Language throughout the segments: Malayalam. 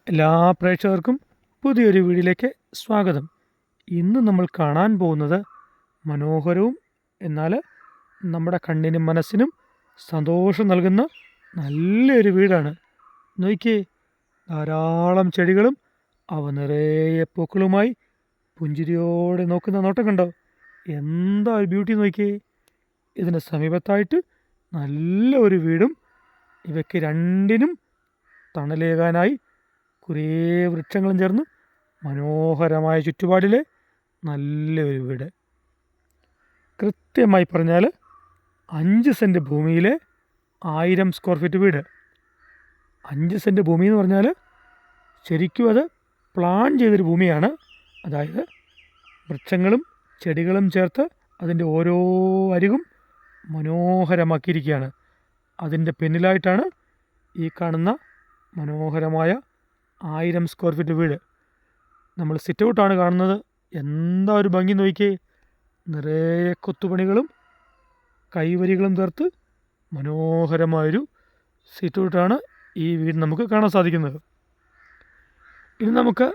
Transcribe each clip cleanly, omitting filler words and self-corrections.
എല്ലാ പ്രേക്ഷകർക്കും പുതിയൊരു വീഡിയോയിലേക്ക് സ്വാഗതം. ഇന്ന് നമ്മൾ കാണാൻ പോകുന്നത് മനോഹരവും എന്നാൽ നമ്മുടെ കണ്ണിനും മനസ്സിനും സന്തോഷം നൽകുന്ന നല്ലൊരു വീടാണ്. നോക്കിയേ, ധാരാളം ചെടികളും അവ നിറയെ പൂക്കളുമായി പുഞ്ചിരിയോടെ നോക്കുന്ന നോട്ടം കണ്ടോ? എന്താ ഒരു ബ്യൂട്ടി നോക്കിയേ. ഇതിന് സമീപത്തായിട്ട് നല്ല ഒരു വീടും ഇവയ്ക്ക് രണ്ടിനും തണലേകാനായി കുറേ വൃക്ഷങ്ങളും ചേർന്ന് മനോഹരമായ ചുറ്റുപാടിലെ നല്ലൊരു വീട്. കൃത്യമായി പറഞ്ഞാൽ 5 സെൻറ്റ് ഭൂമിയിലെ 1000 സ്ക്വയർ ഫീറ്റ് വീട്. 5 സെൻറ്റ് ഭൂമി എന്ന് പറഞ്ഞാൽ ശരിക്കും അത് പ്ലാൻ ചെയ്തൊരു ഭൂമിയാണ്. അതായത് വൃക്ഷങ്ങളും ചെടികളും ചേർത്ത് അതിൻ്റെ ഓരോ അരികും മനോഹരമാക്കിയിരിക്കുകയാണ്. അതിൻ്റെ പിന്നിലായിട്ടാണ് ഈ കാണുന്ന മനോഹരമായ 1000 സ്ക്വയർ ഫീറ്റ് വീട്. നമ്മൾ സിറ്റ് ഔട്ടാണ് കാണുന്നത്. എന്താ ഒരു ഭംഗി നോക്കിയേ. നിറയെ കൊത്തുപണികളും കൈവരികളും ചേർത്ത് മനോഹരമായൊരു സിറ്റ് ഔട്ടാണ് ഈ വീട് നമുക്ക് കാണാൻ സാധിക്കുന്നത്. ഇനി നമുക്ക്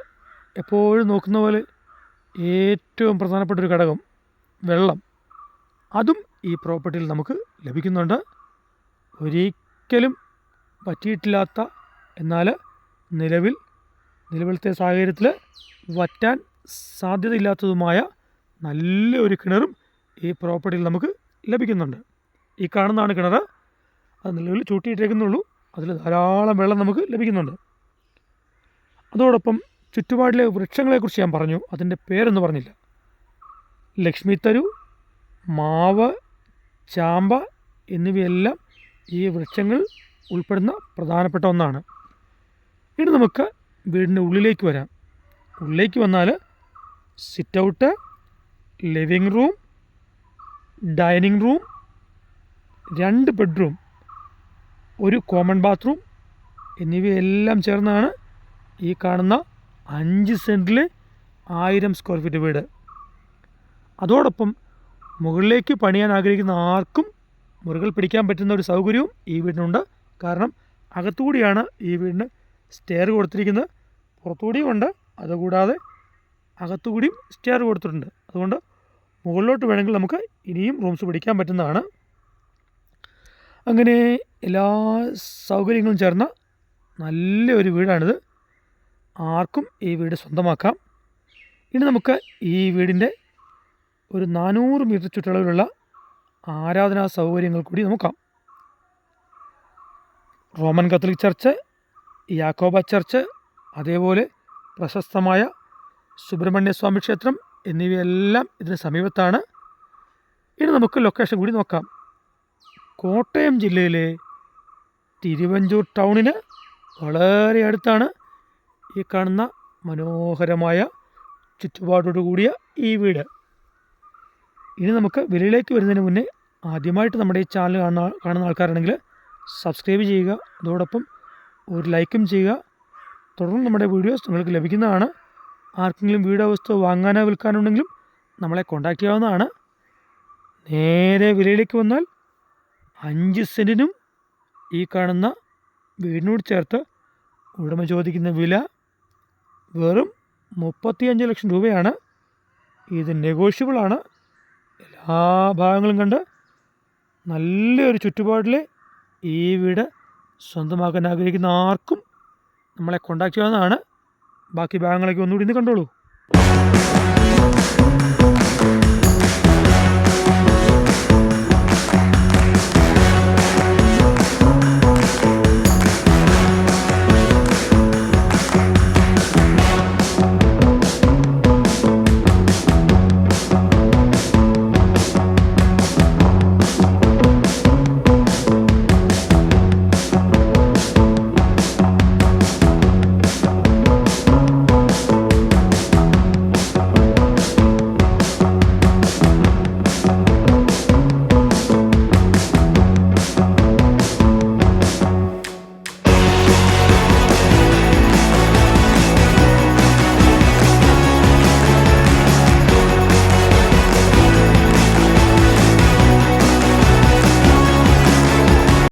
എപ്പോഴും നോക്കുന്ന പോലെ ഏറ്റവും പ്രധാനപ്പെട്ടൊരു ഘടകം വെള്ളം, അതും ഈ പ്രോപ്പർട്ടിയിൽ നമുക്ക് ലഭിക്കുന്നുണ്ട്. ഒരിക്കലും പറ്റിയിട്ടില്ലാത്ത, എന്നാൽ നിലവിലത്തെ സാഹചര്യത്തിൽ വറ്റാൻ സാധ്യതയില്ലാത്തതുമായ നല്ലൊരു കിണറും ഈ പ്രോപ്പർട്ടിയിൽ നമുക്ക് ലഭിക്കുന്നുണ്ട്. ഈ കാണുന്നതാണ് കിണർ. അത് നിലവിൽ ചൂട്ടിയിട്ടേക്കുന്നുള്ളൂ. അതിൽ ധാരാളം വെള്ളം നമുക്ക് ലഭിക്കുന്നുണ്ട്. അതോടൊപ്പം ചുറ്റുപാടിലെ വൃക്ഷങ്ങളെക്കുറിച്ച് ഞാൻ പറഞ്ഞു, അതിൻ്റെ പേരൊന്നും പറഞ്ഞില്ല. ലക്ഷ്മി തരു, മാവ്, ചാമ്പ എന്നിവയെല്ലാം ഈ വൃക്ഷങ്ങൾ ഉൾപ്പെടുന്ന പ്രധാനപ്പെട്ട ഒന്നാണ്. ഇനി നമുക്ക് വീടിൻ്റെ ഉള്ളിലേക്ക് വരാം. ഉള്ളിലേക്ക് വന്നാൽ sit out, living room, dining room, 2 bedroom, ഒരു കോമൺ ബാത്റൂം എന്നിവയെല്ലാം ചേർന്നാണ് ഈ കാണുന്ന 5 സെൻറ്റിലെ 1000 സ്ക്വയർ ഫീറ്റ് വീട്. അതോടൊപ്പം മുകളിലേക്ക് പണിയാൻ ആഗ്രഹിക്കുന്ന ആർക്കും മുറികൾ പിടിക്കാൻ പറ്റുന്ന ഒരു സൗകര്യവും ഈ വീടിനുണ്ട്. കാരണം അകത്തുകൂടിയാണ് ഈ വീടിന് സ്റ്റെയർ കൊടുത്തിരിക്കുന്നത്. പുറത്തുകൂടിയും ഉണ്ട്. അതുകൂടാതെ അകത്തുകൂടിയും സ്റ്റെയർ കൊടുത്തിട്ടുണ്ട്. അതുകൊണ്ട് മുകളിലോട്ട് വേണമെങ്കിൽ നമുക്ക് ഇനിയും റൂംസ് പിടിക്കാൻ പറ്റുന്നതാണ്. അങ്ങനെ എല്ലാ സൗകര്യങ്ങളും ചേർന്ന നല്ലൊരു വീടാണിത്. ആർക്കും ഈ വീട് സ്വന്തമാക്കാം. ഇനി നമുക്ക് ഈ വീടിൻ്റെ ഒരു 400 മീറ്റർ ചുറ്റളവിലുള്ള ആരാധനാ സൗകര്യങ്ങൾ കൂടി നോക്കാം. റോമൻ കത്തോലിക് ചർച്ച്, യാക്കോബ ചർച്ച്, അതേപോലെ പ്രശസ്തമായ സുബ്രഹ്മണ്യസ്വാമി ക്ഷേത്രം എന്നിവയെല്ലാം ഇതിന് സമീപത്താണ്. ഇനി നമുക്ക് ലൊക്കേഷൻ കൂടി നോക്കാം. കോട്ടയം ജില്ലയിലെ തിരുവഞ്ചൂർ ടൗണിന് വളരെ അടുത്താണ് ഈ കാണുന്ന മനോഹരമായ ചുറ്റുപാടോടുകൂടിയ ഈ വീട്. ഇനി നമുക്ക് വിലയിലേക്ക് വരുന്നതിന് മുന്നേ ആദ്യമായിട്ട് നമ്മുടെ ഈ ചാനൽ കാണുന്ന ആൾക്കാരാണെങ്കിൽ സബ്സ്ക്രൈബ് ചെയ്യുക. അതോടൊപ്പം ഒരു ലൈക്കും ചെയ്യുക. തുടർന്ന് നമ്മുടെ വീഡിയോസ് നിങ്ങൾക്ക് ലഭിക്കുന്നതാണ്. ആർക്കെങ്കിലും വീടോ വസ്തു വാങ്ങാനോ വിൽക്കാനുണ്ടെങ്കിലും നമ്മളെ കോൺടാക്റ്റ് ചെയ്യാവുന്നതാണ്. നേരെ വിലയിലേക്ക് വന്നാൽ 5 സെൻറ്റിനും ഈ കാണുന്ന വീടിനോട് ചേർത്ത് ഉടമ ചോദിക്കുന്ന വില വെറും 35 ലക്ഷം രൂപയാണ്. ഇത് നെഗോഷ്യബിളാണ്. എല്ലാ ഭാഗങ്ങളും കണ്ട് നല്ലൊരു ചുറ്റുപാടിൽ ഈ വീട് സ്വന്തമാക്കാൻ ആഗ്രഹിക്കുന്ന ആർക്കും നമ്മളെ കോൺടാക്റ്റ് ചെയ്യാവുന്നതാണ്. ബാക്കി ഭാഗങ്ങളൊക്കെ ഒന്നുകൂടി ഇന്ന് കണ്ടോളൂ.